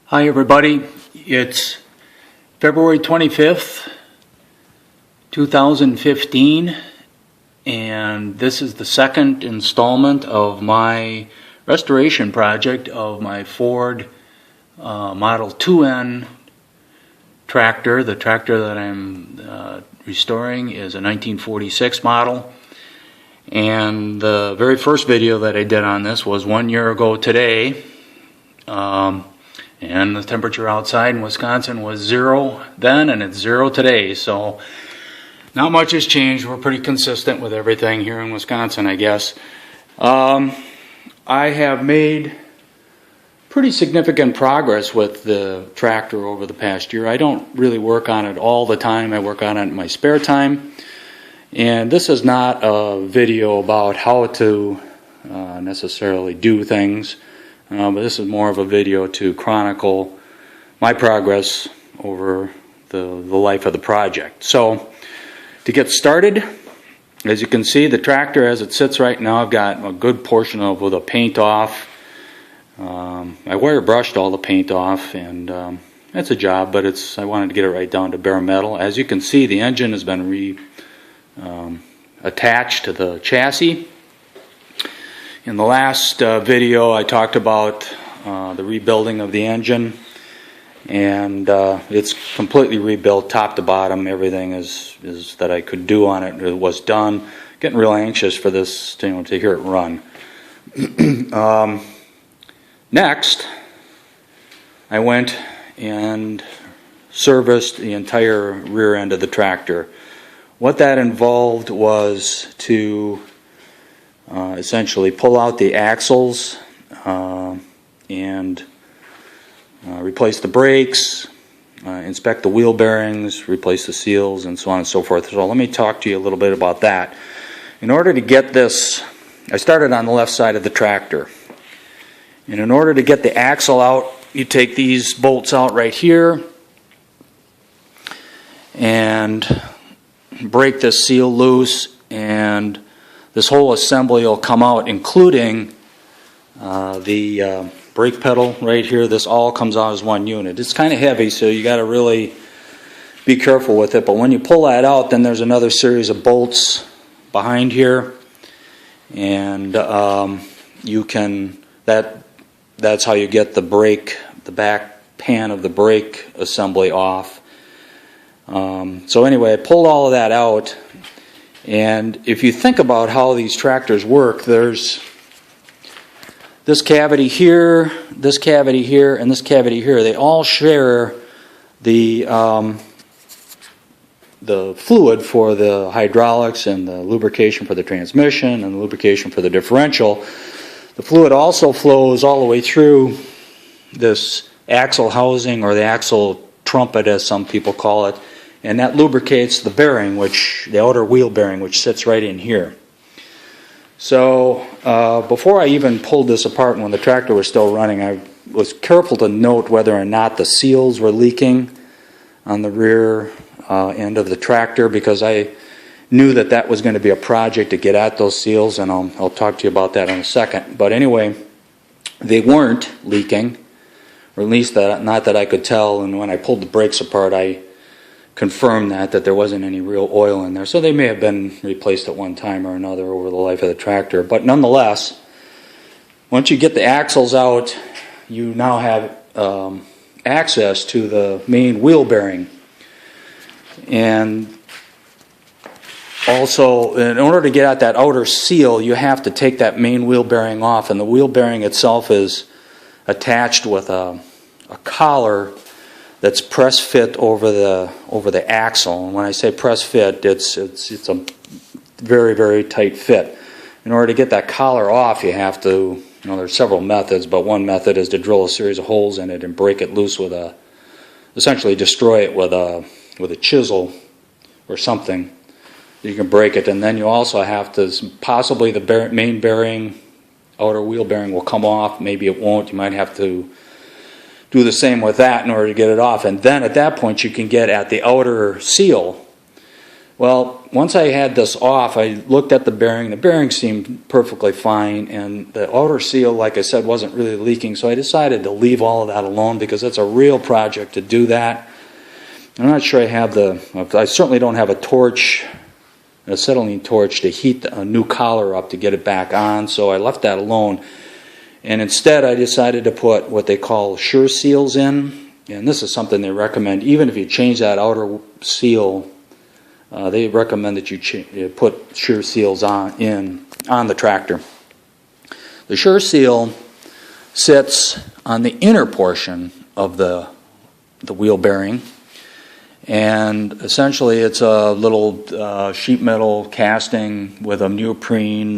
Hi everybody, it's February 25th, 2015, and this is the second installment of my restoration project of my Ford Model 2N tractor. The tractor that I'm restoring is a 1946 model, and the very first video that I did on this was 1 year ago today. And the temperature outside in Wisconsin was 0 then, and it's 0 today, so not much has changed. We're pretty consistent with everything here in Wisconsin, I guess. I have made pretty significant progress with the tractor over the past year. I don't really work on it all the time. I work on it in my spare time. And this is not a video about how to necessarily do things. But this is more of a video to chronicle my progress over the life of the project. So, to get started, as you can see, the tractor as it sits right now, I've got a good portion of the paint off. I wire brushed all the paint off, and that's a job, but I wanted to get it right down to bare metal. As you can see, the engine has been attached to the chassis. In the last video I talked about the rebuilding of the engine, and it's completely rebuilt top to bottom. Everything is that I could do on it was done. Getting real anxious for this to hear it run. Next, I went and serviced the entire rear end of the tractor. What that involved was to essentially pull out the axles and replace the brakes, inspect the wheel bearings, replace the seals, and so on and so forth. So let me talk to you a little bit about that. In order to get this, I started on the left side of the tractor. And in order to get the axle out, you take these bolts out right here and break this seal loose, and this whole assembly will come out, including the brake pedal right here. This all comes out as one unit. It's kind of heavy, so you got to really be careful with it. But when you pull that out, then there's another series of bolts behind here, and that's how you get the back pan of the brake assembly off. So anyway, I pulled all of that out. And if you think about how these tractors work, there's this cavity here, and this cavity here. They all share the fluid for the hydraulics and the lubrication for the transmission and the lubrication for the differential. The fluid also flows all the way through this axle housing, or the axle trumpet as some people call it. And that lubricates the bearing, the outer wheel bearing, which sits right in here. So before I even pulled this apart, when the tractor was still running, I was careful to note whether or not the seals were leaking on the rear end of the tractor, because I knew that was going to be a project to get at those seals, and I'll talk to you about that in a second. But anyway, they weren't leaking, or at least not that I could tell, and when I pulled the brakes apart, I confirmed that there wasn't any real oil in there. So they may have been replaced at one time or another over the life of the tractor. But nonetheless, once you get the axles out, you now have access to the main wheel bearing. And also, in order to get at that outer seal, you have to take that main wheel bearing off. And the wheel bearing itself is attached with a collar that's press fit over the axle. And when I say press fit, it's a very, very tight fit. In order to get that collar off, you have to, there's several methods, but one method is to drill a series of holes in it and break it loose essentially destroy it with a chisel or something. You can break it, and then you also have to, possibly the main bearing, outer wheel bearing will come off, maybe it won't. You might have to do the same with that in order to get it off. And then at that point you can get at the outer seal Well, once I had this off, I looked at the bearing. The bearing seemed perfectly fine, and the outer seal, like I said, wasn't really leaking, so I decided to leave all of that alone because it's a real project to do that. I'm not sure I have I certainly don't have a torch, an acetylene torch, to heat a new collar up to get it back on, so I left that alone. And instead, I decided to put what they call sure seals in, and this is something they recommend. Even if you change that outer seal, they recommend that you put sure seals on the tractor. The sure seal sits on the inner portion of the wheel bearing, and essentially it's a little sheet metal casting with a neoprene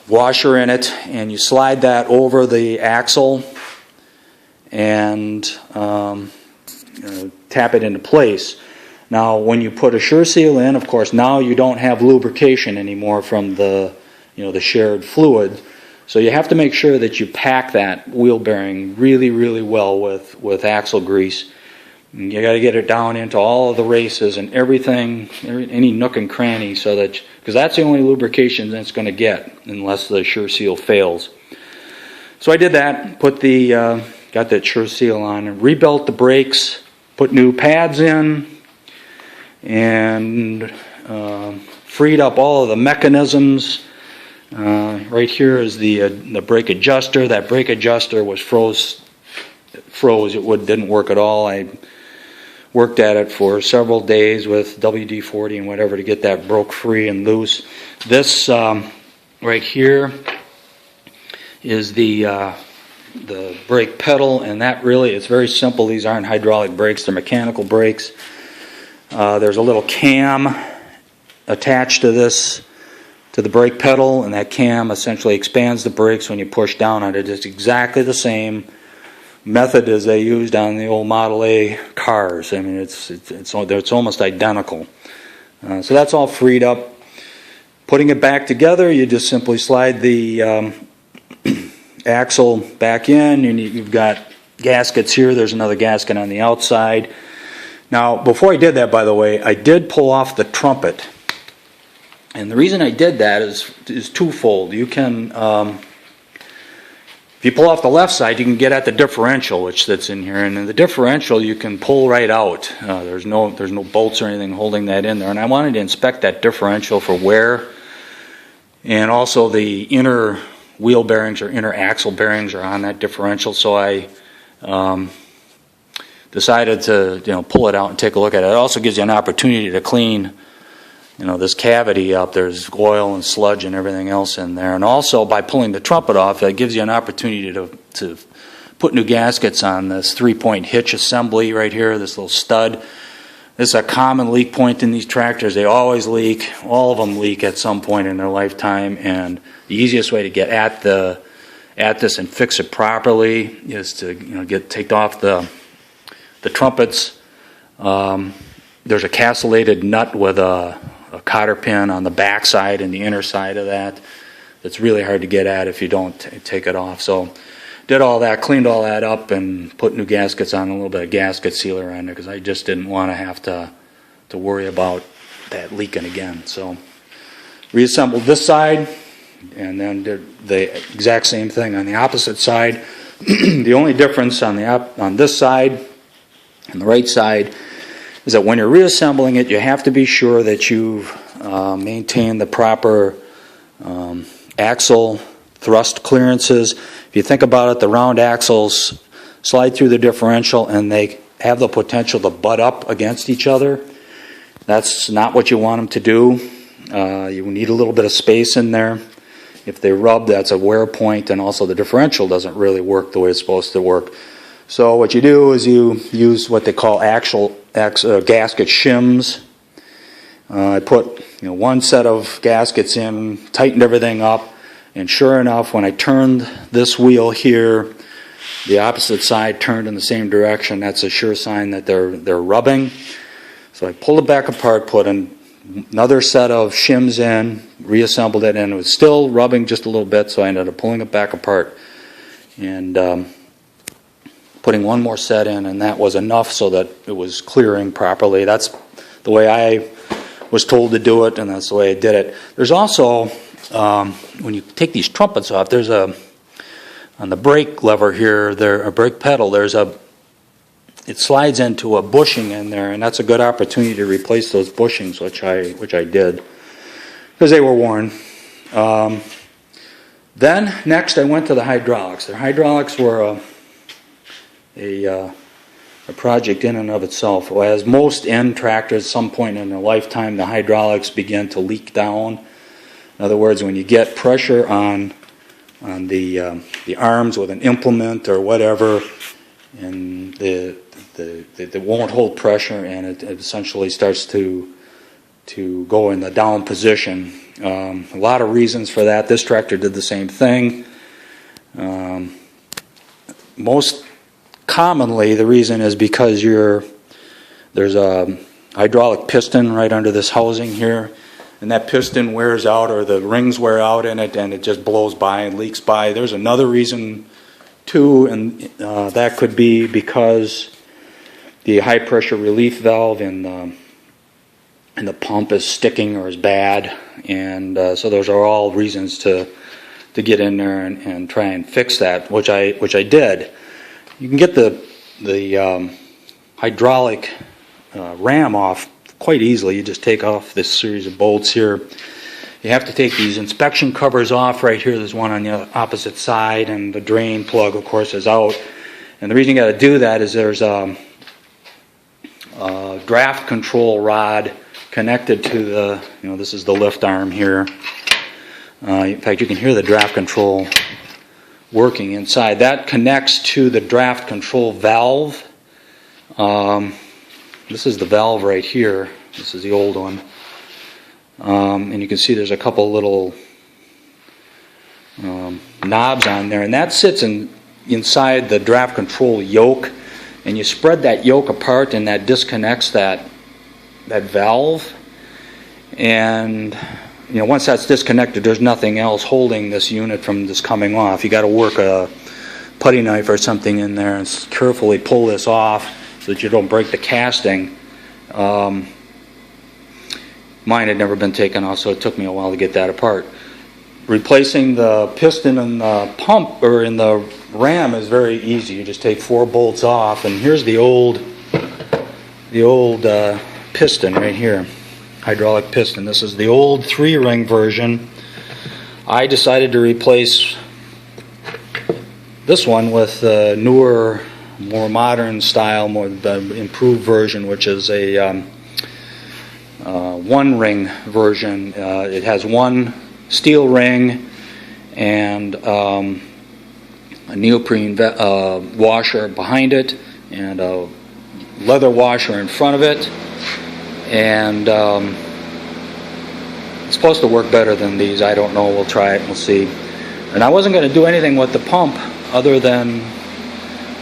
washer in it, and you slide that over the axle and tap it into place. Now, when you put a sure seal in, of course, now you don't have lubrication anymore from the shared fluid. So you have to make sure that you pack that wheel bearing really, really well with axle grease. And you got to get it down into all of the races and everything, any nook and cranny, so that, because that's the only lubrication that it's going to get unless the sure seal fails. So I did that, got that sure seal on, and rebuilt the brakes, put new pads in, and freed up all of the mechanisms. Right here is the brake adjuster. That brake adjuster was froze. It didn't work at all. I worked at it for several days with WD-40 and whatever to get that broke free and loose. This right here is the brake pedal, and that really, it's very simple. These aren't hydraulic brakes, they're mechanical brakes. There's a little cam attached to the brake pedal, and that cam essentially expands the brakes when you push down on it. It's exactly the same method as they used on the old Model A cars. I mean, it's almost identical. So that's all freed up. Putting it back together, you just simply slide the axle back in, and you've got gaskets here. There's another gasket on the outside. Now, before I did that, by the way, I did pull off the trumpet. And the reason I did that is twofold. You can, if you pull off the left side, you can get at the differential, which sits in here. And in the differential, you can pull right out. There's no bolts or anything holding that in there. And I wanted to inspect that differential for wear. And also the inner wheel bearings or inner axle bearings are on that differential. So I decided to pull it out and take a look at it. It also gives you an opportunity to clean this cavity up. There's oil and sludge and everything else in there. And also, by pulling the trumpet off, that gives you an opportunity to put new gaskets on this 3-point hitch assembly right here, this little stud. This is a common leak point in these tractors. They always leak. All of them leak at some point in their lifetime. And the easiest way to get at this and fix it properly is to take off the trumpets. There's a castellated nut with a cotter pin on the back side and the inner side of that. It's really hard to get at if you don't take it off. So did all that, cleaned all that up, and put new gaskets on, a little bit of gasket sealer on there, because I just didn't want to have to worry about that leaking again. So reassembled this side, and then did the exact same thing on the opposite side. The only difference on this side and the right side is that when you're reassembling it, you have to be sure that you've maintained the proper axle thrust clearances. If you think about it, the round axles slide through the differential and they have the potential to butt up against each other. That's not what you want them to do. You need a little bit of space in there. If they rub, that's a wear point, and also the differential doesn't really work the way it's supposed to work. So what you do is you use what they call gasket shims. I put one set of gaskets in, tightened everything up, and sure enough, when I turned this wheel here, the opposite side turned in the same direction. That's a sure sign that they're rubbing. So I pulled it back apart, put another set of shims in, reassembled it, and it was still rubbing just a little bit, so I ended up pulling it back apart and putting one more set in, and that was enough so that it was clearing properly. That's the way I was told to do it, and that's the way I did it. There's also, when you take these trumpets off, there's on the brake lever here, a brake pedal, it slides into a bushing in there, and that's a good opportunity to replace those bushings, which I did, because they were worn. Then, next, I went to the hydraulics. The hydraulics were a project in and of itself. As most end tractors, at some point in their lifetime, the hydraulics begin to leak down. In other words, when you get pressure on the arms with an implement or whatever, and it won't hold pressure, and it essentially starts to go in the down position. A lot of reasons for that. This tractor did the same thing. Most commonly, the reason is because there's a hydraulic piston right under this housing here, and that piston wears out, or the rings wear out in it, and it just blows by and leaks by. There's another reason too, and that could be because the high pressure relief valve in the pump is sticking or is bad, and so those are all reasons to get in there and try and fix that, which I did. You can get the hydraulic ram off quite easily. You just take off this series of bolts here. You have to take these inspection covers off right here. There's one on the opposite side, and the drain plug, of course, is out. And the reason you got to do that is there's a draft control rod connected to this is the lift arm here. In fact, you can hear the draft control working inside. That connects to the draft control valve. This is the valve right here. This is the old one. And you can see there's a couple little knobs on there, and that sits inside the draft control yoke, and you spread that yoke apart, and that disconnects that valve. And once that's disconnected, there's nothing else holding this unit from this coming off. You got to work a putty knife or something in there and carefully pull this off so that you don't break the casting. Mine had never been taken off, so it took me a while to get that apart. Replacing the piston in the pump or in the ram is very easy. You just take 4 bolts off, and here's the old piston right here, hydraulic piston. This is the old 3-ring version. I decided to replace this one with a newer, more modern style, more improved version, which is a 1-ring version. It has 1 steel ring and a neoprene washer behind it, and a leather washer in front of it, and it's supposed to work better than these. I don't know. We'll try it and we'll see. And I wasn't going to do anything with the pump other than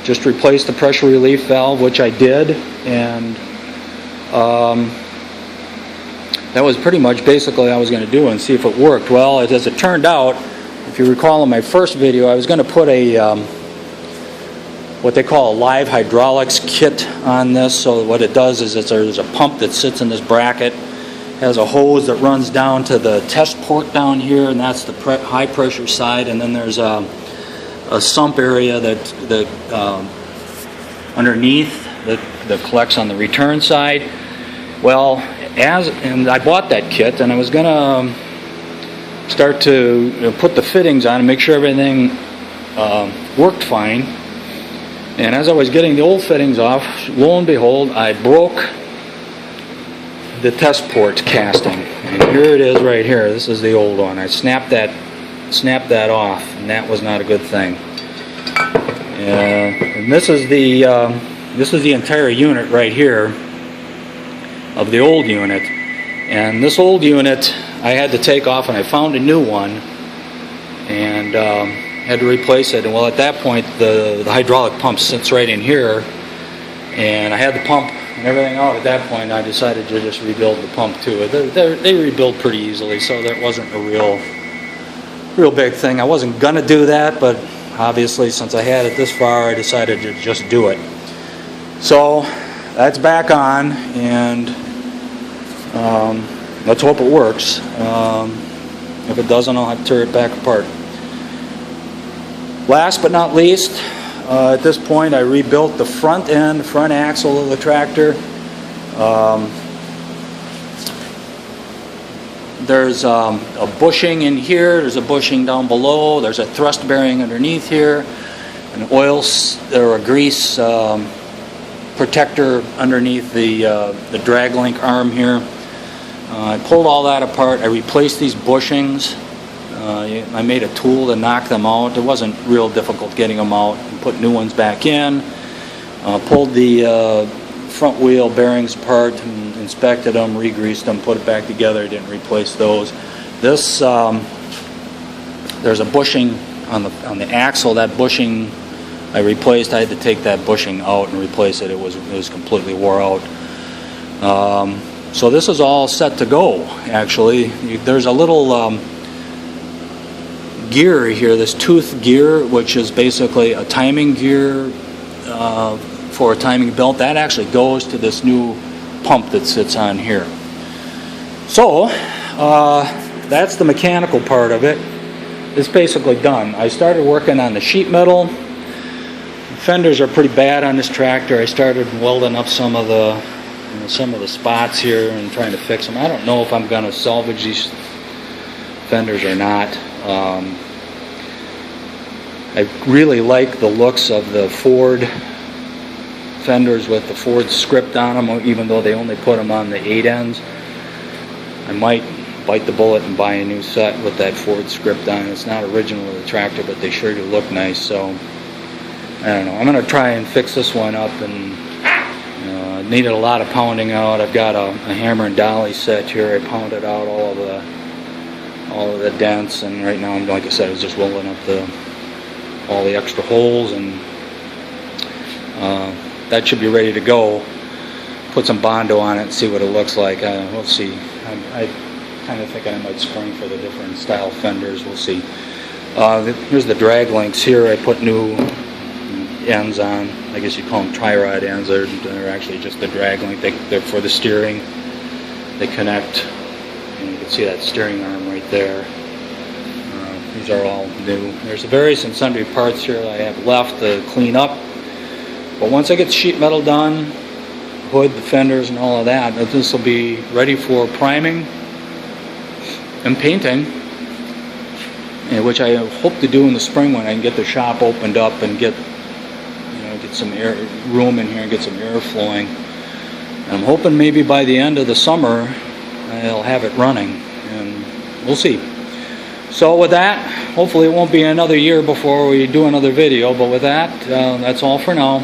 just replace the pressure relief valve, which I did, and that was pretty much basically I was going to do and see if it worked. Well, as it turned out, if you recall in my first video, I was going to put a what they call a live hydraulics kit on this. So what it does is there's a pump that sits in this bracket, has a hose that runs down to the test port down here, and that's the high pressure side, and then there's a sump area that underneath that collects on the return side. Well, and I bought that kit, and I was going to start to put the fittings on and make sure everything worked fine. And as I was getting the old fittings off, lo and behold, I broke the test port casting. And here it is right here. This is the old one. I snapped that off, and that was not a good thing. And this is the entire unit right here of the old unit. And this old unit I had to take off, and I found a new one and had to replace it. And well, at that point the hydraulic pump sits right in here, and I had the pump and everything out. At that point I decided to just rebuild the pump too. They rebuild pretty easily, so that wasn't a real big thing. I wasn't gonna do that, but obviously since I had it this far, I decided to just do it. So that's back on, and Let's hope it works. If it doesn't, I'll have to tear it back apart. Last but not least, at this point I rebuilt the front axle of the tractor. There's a bushing in here, there's a bushing down below, there's a thrust bearing underneath here, an oil or a grease protector underneath the drag link arm here. I pulled all that apart. I replaced these bushings. I made a tool to knock them out. It wasn't real difficult getting them out. And put new ones back in. Pulled the front wheel bearings apart and inspected them, re-greased them, put it back together. Didn't replace those. This there's a bushing on the axle. That bushing I replaced. I had to take that bushing out and replace it. It was completely wore out. So this is all set to go. Actually, there's a little gear here, this tooth gear, which is basically a timing gear for a timing belt. That actually goes to this new pump that sits on here. So that's the mechanical part of it. It's basically done. I started working on the sheet metal. The fenders are pretty bad on this tractor. I started welding up some of the spots here and trying to fix them. I don't know if I'm going to salvage these fenders or not. I really like the looks of the Ford fenders with the Ford script on them, even though they only put them on the 8 ends. I might bite the bullet and buy a new set with that Ford script on it. It's not original to the tractor, but they sure do look nice. So I don't know. I'm going to try and fix this one up, and needed a lot of pounding out. I've got a hammer and dolly set here. I pounded out all of the dents, and right now, like I said, I was just welding up all the extra holes, and that should be ready to go. Put some Bondo on it and see what it looks like. We'll see. I kind of think I might spring for the different style fenders. We'll see. Here's the drag links here. I put new ends on. I guess you call them tri-rod ends. They're actually just the drag link. They're for the steering. They connect. And you can see that steering arm right there. These are all new. There's various and sundry parts here I have left to clean up. But once I get the sheet metal done, hood, the fenders, and all of that, this will be ready for priming and painting, which I hope to do in the spring when I can get the shop opened up and get some room in here and get some air flowing. And I'm hoping maybe by the end of the summer I'll have it running, and we'll see. So with that, hopefully it won't be another year before we do another video, but with that, that's all for now.